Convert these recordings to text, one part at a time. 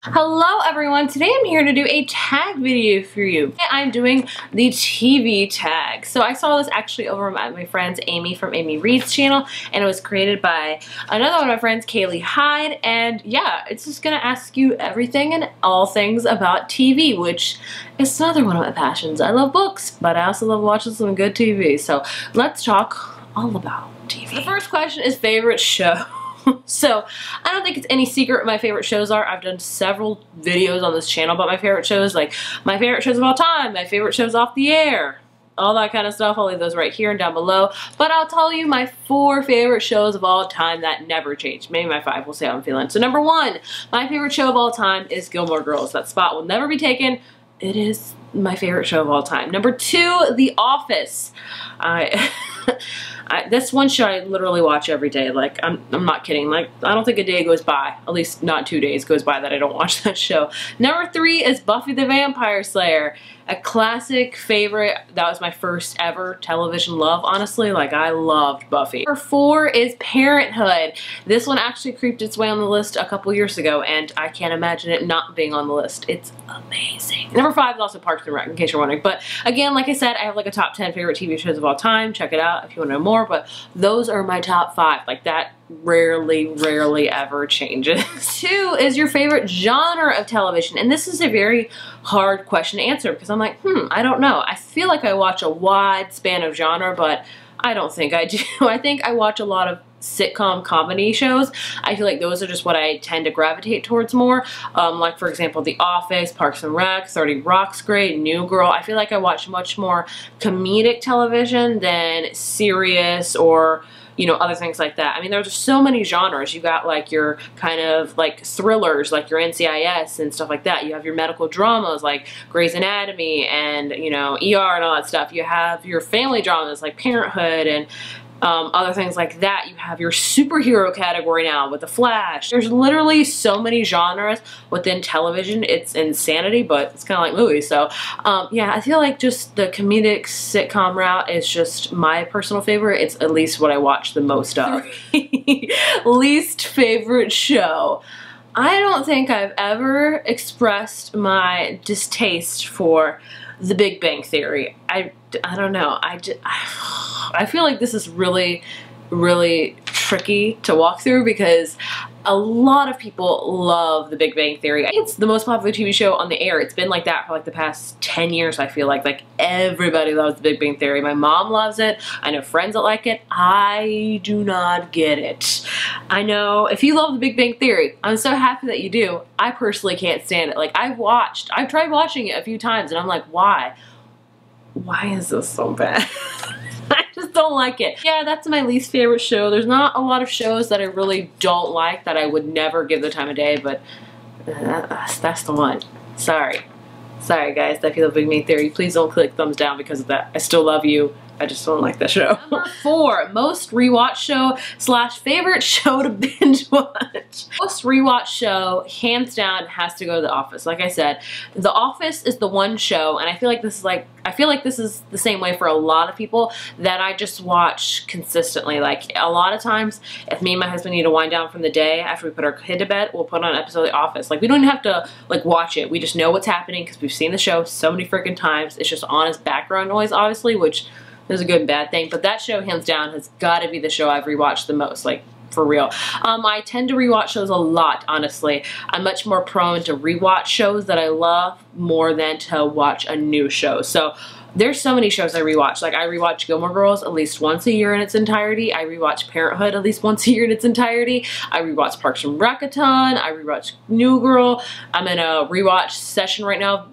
Hello everyone, today I'm here to do a tag video for you. I'm doing the TV tag. So I saw this actually over at my friend's Amy from Amy Reed's channel, and it was created by another one of my friends, Kaylee Hyde, and yeah, it's just gonna ask you everything and all things about TV, which is another one of my passions. I love books, but I also love watching some good TV, so let's talk all about TV. The first question is favorite show. So, I don't think it's any secret what my favorite shows are. I've done several videos on this channel about my favorite shows, like my favorite shows of all time, my favorite shows off the air, all that kind of stuff. I'll leave those right here and down below. But I'll tell you my 4 favorite shows of all time that never change. Maybe my 5, we'll see how I'm feeling. So number 1, my favorite show of all time is Gilmore Girls. That spot will never be taken. It is my favorite show of all time. Number 2, The Office. This one show I literally watch every day. Like, I'm not kidding. Like, I don't think a day goes by, at least not 2 days goes by that I don't watch that show. Number 3 is Buffy the Vampire Slayer. A classic favorite. That was my first ever television love, honestly. Like, I loved Buffy. Number 4 is Parenthood. This one actually creeped its way on the list a couple years ago, and I can't imagine it not being on the list. It's amazing. Number 5 is also Parks and Rec, in case you're wondering. But again, like I said, I have like a top 10 favorite TV shows of all time. Check it out if you want to know more, but those are my top 5. Like, that rarely ever changes. 2 is your favorite genre of television, and this is a very hard question to answer because I'm like, I don't know. I feel like I watch a wide span of genre, but I don't think I do. I think I watch a lot of sitcom comedy shows. I feel like those are just what I tend to gravitate towards more. Like, for example, The Office, Parks and Rec, 30 Rock's great, New Girl. I feel like I watch much more comedic television than serious or, you know, other things like that. I mean, there's so many genres. You got like your kind of like thrillers, like your NCIS and stuff like that. You have your medical dramas like Grey's Anatomy and, you know, ER and all that stuff. You have your family dramas like Parenthood and other things like that. You have your superhero category now with The Flash. There's literally so many genres within television. It's insanity, but it's kind of like movies. So yeah, I feel like just the comedic sitcom route is just my personal favorite. It's at least what I watch the most of. Least favorite show. I don't think I've ever expressed my distaste for The Big Bang Theory. I don't know. I feel like this is really tricky to walk through because a lot of people love The Big Bang Theory. It's the most popular TV show on the air. It's been like that for like the past 10 years, I feel like. Like, everybody loves The Big Bang Theory. My mom loves it. I know friends that like it. I do not get it. I know if you love The Big Bang Theory, I'm so happy that you do. I personally can't stand it. Like, I've tried watching it a few times and I'm like, why? Why is this so bad? I just don't like it. Yeah, that's my least favorite show. There's not a lot of shows that I really don't like that I would never give the time of day, but that's the one. Sorry. Sorry guys, that feel Big Bang Theory. Please don't click thumbs down because of that. I still love you. I just don't like that show. Number 4, most rewatch show / favorite show to binge watch. Most rewatch show, hands down, has to go to The Office. Like I said, The Office is the one show, and I feel like this is the same way for a lot of people, that I just watch consistently. Like, a lot of times, if me and my husband need to wind down from the day after we put our kid to bed, we'll put on an episode of The Office. Like, we don't even have to like watch it. We just know what's happening because we've seen the show so many freaking times. It's just on as background noise, obviously, which is a good and bad thing, but that show, hands down, has got to be the show I've rewatched the most, like, for real. I tend to rewatch shows a lot, honestly. I'm much more prone to rewatch shows that I love more than to watch a new show. So there's so many shows I rewatch. Like, I rewatch Gilmore Girls at least once a year in its entirety. I rewatch Parenthood at least once a year in its entirety. I rewatch Parks and Rec a ton. I rewatch New Girl. I'm in a rewatch session right now,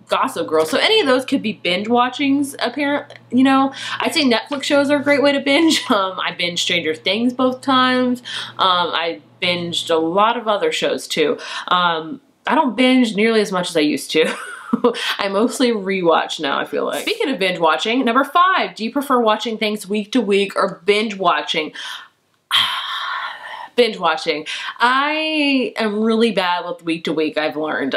Gossip Girl. So any of those could be binge watchings, apparently. You know, I'd say Netflix shows are a great way to binge. I binged Stranger Things both times. I binged a lot of other shows too. I don't binge nearly as much as I used to. I mostly rewatch now, I feel like. Speaking of binge watching, number 5, do you prefer watching things week to week or binge watching? binge watching. I am really bad with week to week, I've learned.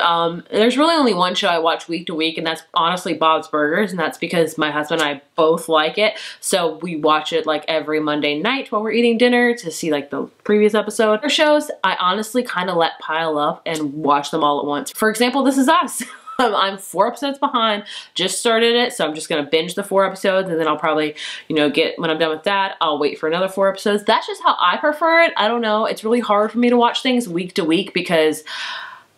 There's really only one show I watch week to week, and that's honestly Bob's Burgers, and that's because my husband and I both like it. So we watch it like every Monday night while we're eating dinner to see like the previous episode. For shows, I honestly kind of let pile up and watch them all at once. For example, This Is Us. I'm 4 episodes behind, just started it, so I'm just gonna binge the 4 episodes, and then I'll probably, you know, when I'm done with that, I'll wait for another 4 episodes. That's just how I prefer it. I don't know, it's really hard for me to watch things week to week because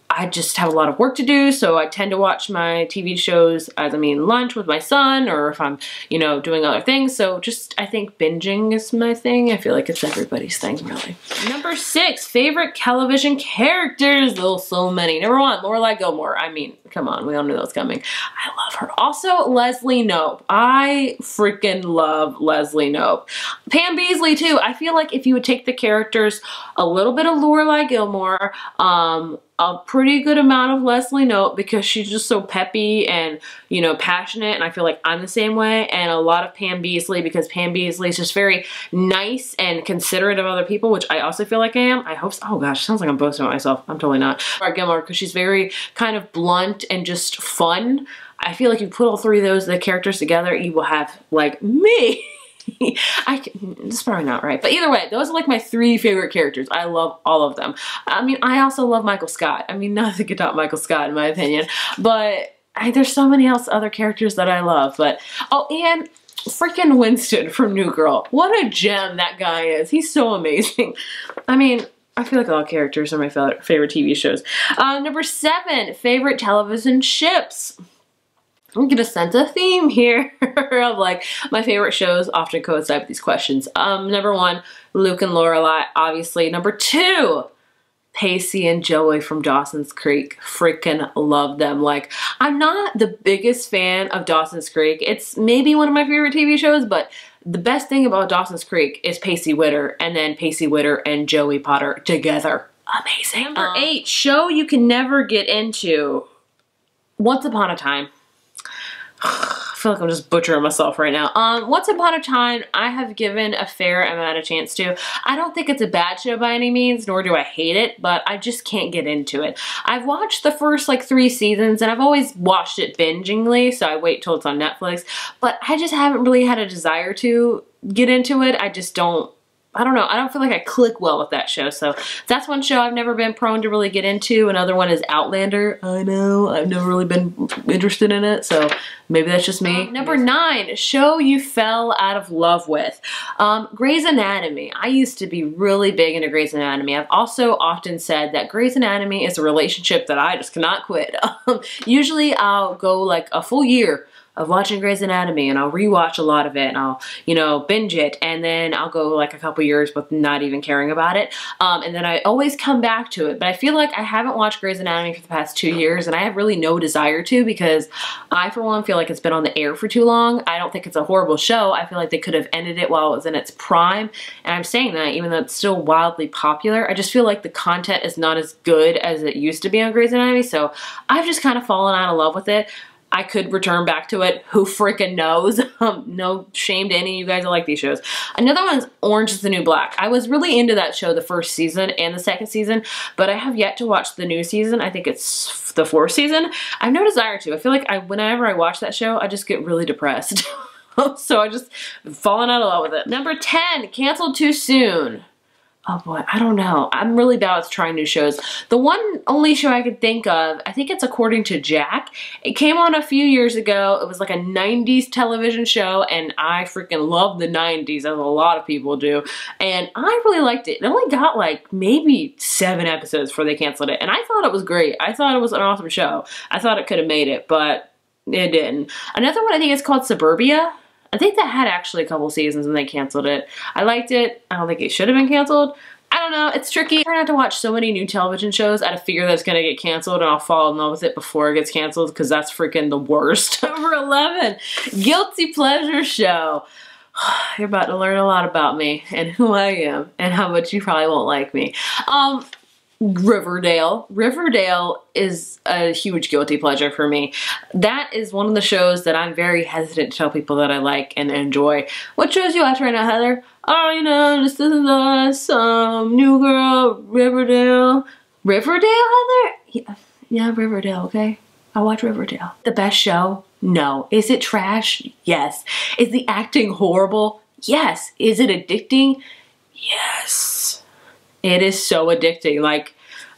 I just have a lot of work to do, so I tend to watch my TV shows as I'm eating lunch with my son, or if I'm, you know, doing other things. So just, I think binging is my thing. I feel like it's everybody's thing, really. Number 6, favorite television characters. Oh, so many. Number 1, Lorelai Gilmore. I mean, come on, we all knew that was coming. I love her. Also, Leslie Knope. I freaking love Leslie Knope. Pam Beesly, too. I feel like if you would take the characters, a little bit of Lorelai Gilmore, a pretty good amount of Leslie Knope, because she's just so peppy and, you know, passionate, and I feel like I'm the same way, and a lot of Pam Beesly, because Pam Beesly is just very nice and considerate of other people, which I also feel like I am. I hope so. Oh gosh, sounds like I'm boasting about myself. I'm totally not. Laura Gilmore, because she's very kind of blunt and just fun. I feel like you put all 3 of the characters together, you will have like me. It's probably not right, but either way, those are like my 3 favorite characters. I love all of them. I mean, I also love Michael Scott. I mean, nothing could top Michael Scott in my opinion, but there's so many other characters that I love. But oh, and freaking Winston from New Girl. What a gem that guy is. He's so amazing. I mean, I feel like all characters are my favorite TV shows. Number 7, favorite television ships. I'm gonna sense a theme here of like my favorite shows often coincide with these questions. Number 1, Luke and Lorelai, obviously. Number 2, Pacey and Joey from Dawson's Creek. Freaking love them. Like, I'm not the biggest fan of Dawson's Creek. It's maybe one of my favorite TV shows, but the best thing about Dawson's Creek is Pacey Witter, and then Pacey Witter and Joey Potter together. Amazing. Number 8, show you can never get into. Once Upon a Time. I feel like I'm just butchering myself right now. Once Upon a Time, I have given a fair amount of chance to. I don't think it's a bad show by any means, nor do I hate it, but I just can't get into it. I've watched the first like 3 seasons, and I've always watched it bingingly, so I wait till it's on Netflix, but I just haven't really had a desire to get into it. I just don't. I don't know. I don't feel like I click well with that show. So that's one show I've never been prone to really get into. Another one is Outlander. I know. I've never really been interested in it. So maybe that's just me. Number 9, show you fell out of love with. Grey's Anatomy. I used to be really big into Grey's Anatomy. I've also often said that Grey's Anatomy is a relationship that I just cannot quit. Usually I'll go like a full year of watching Grey's Anatomy, and I'll rewatch a lot of it, and I'll, you know, binge it, and then I'll go like a couple years with not even caring about it, and then I always come back to it. But I feel like I haven't watched Grey's Anatomy for the past 2 years, and I have really no desire to, because I, for one, feel like it's been on the air for too long. I don't think it's a horrible show. I feel like they could have ended it while it was in its prime, and I'm saying that even though it's still wildly popular. I just feel like the content is not as good as it used to be on Grey's Anatomy, so I've just kind of fallen out of love with it. I could return back to it. Who freaking knows? No shame to any of you guys that like these shows. Another one's Orange is the New Black. I was really into that show the first season and the second season, but I have yet to watch the new season. I think it's the 4th season. I have no desire to. I feel like whenever I watch that show, I just get really depressed. So I just fallen out of love with it. Number 10, canceled too soon. Oh boy, I don't know. I'm really bad with trying new shows. The only show I could think of, I think it's According to Jack. It came on a few years ago. It was like a 90s television show, and I freaking love the 90s, as a lot of people do. And I really liked it. It only got like maybe 7 episodes before they canceled it, and I thought it was great. I thought it was an awesome show. I thought it could have made it, but it didn't. Another one I think is called Suburbia. I think that had actually a couple seasons and they canceled it. I liked it. I don't think it should have been canceled. I don't know. It's tricky. I try not to watch so many new television shows out of fear that it's going to get canceled, and I'll fall in love with it before it gets canceled, because that's freaking the worst. Number 11, Guilty Pleasure Show. You're about to learn a lot about me and who I am and how much you probably won't like me. Riverdale. Riverdale is a huge guilty pleasure for me. That is one of the shows that I'm very hesitant to tell people that I like and enjoy. What shows you watch right now, Heather? oh, you know, this is us, New Girl, Riverdale. Riverdale, Heather? Yeah, Riverdale, okay? I watch Riverdale. The best show? No. Is it trash? Yes. Is the acting horrible? Yes. Is it addicting? Yes. It is so addicting. Like,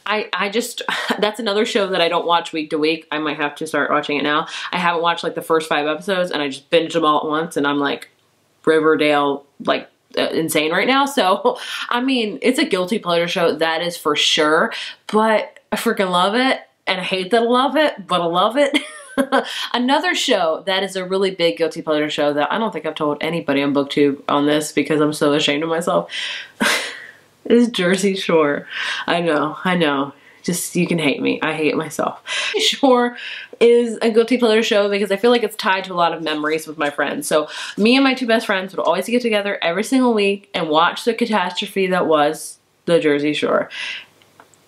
I just, that's another show that I don't watch week to week. I might have to start watching it now. I haven't watched like the first 5 episodes and I just binged them all at once and I'm like, Riverdale, like, insane right now. So, I mean, it's a guilty pleasure show, that is for sure, but I freaking love it. And I hate that I love it, but I love it. Another show that is a really big guilty pleasure show that I don't think I've told anybody on BookTube on this because I'm so ashamed of myself is Jersey Shore. I know. Just, you can hate me. I hate myself. Shore is a guilty pleasure show because I feel like it's tied to a lot of memories with my friends. So me and my 2 best friends would always get together every single week and watch the catastrophe that was the Jersey Shore.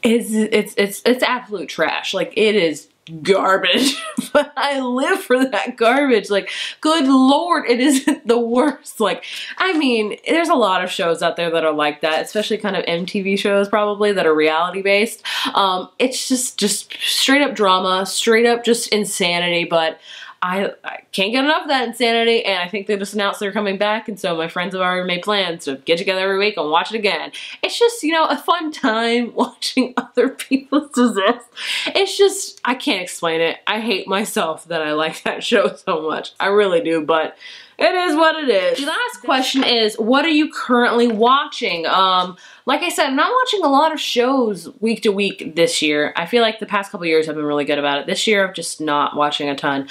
It's absolute trash. Like, it is garbage, but I live for that garbage. Like, good Lord, it is the worst. Like, I mean, there's a lot of shows out there that are like that, especially kind of MTV shows probably that are reality based. It's just straight up drama, straight up just insanity, but I can't get enough of that insanity, and I think they just announced they're coming back, and so my friends have already made plans to get together every week and watch it again. It's just, you know, a fun time watching other people's disasters. It's just, I can't explain it. I hate myself that I like that show so much. I really do, but it is what it is. The last question is, what are you currently watching? Like I said, I'm not watching a lot of shows week to week this year. I feel like the past couple years I've been really good about it. This year I'm just not watching a ton.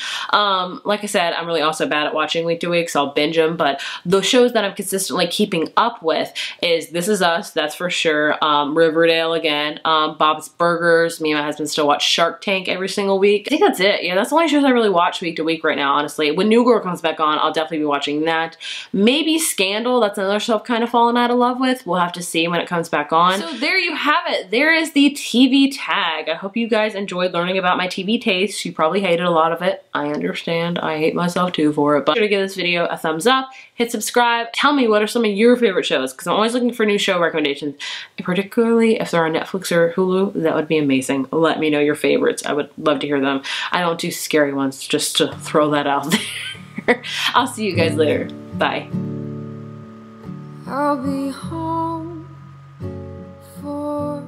Like I said, I'm really also bad at watching week to week, so I'll binge them, but the shows that I'm consistently keeping up with is This Is Us, that's for sure, Riverdale again, Bob's Burgers. Me and my husband still watch Shark Tank every single week. I think that's it. Yeah, that's the only shows I really watch week to week right now, honestly. When New Girl comes back on, I'll definitely be watching that. Maybe Scandal, that's another show I've kind of fallen out of love with. We'll have to see when it comes back on. So there you have it. There is the TV tag. I hope you guys enjoyed learning about my TV taste. You probably hated a lot of it. I understand. I hate myself too for it. But be sure to give this video a thumbs up, hit subscribe, tell me what are some of your favorite shows, because I'm always looking for new show recommendations. And particularly if they're on Netflix or Hulu, that would be amazing. Let me know your favorites. I would love to hear them. I don't do scary ones, just to throw that out there. I'll see you guys later. Bye. I'll be home for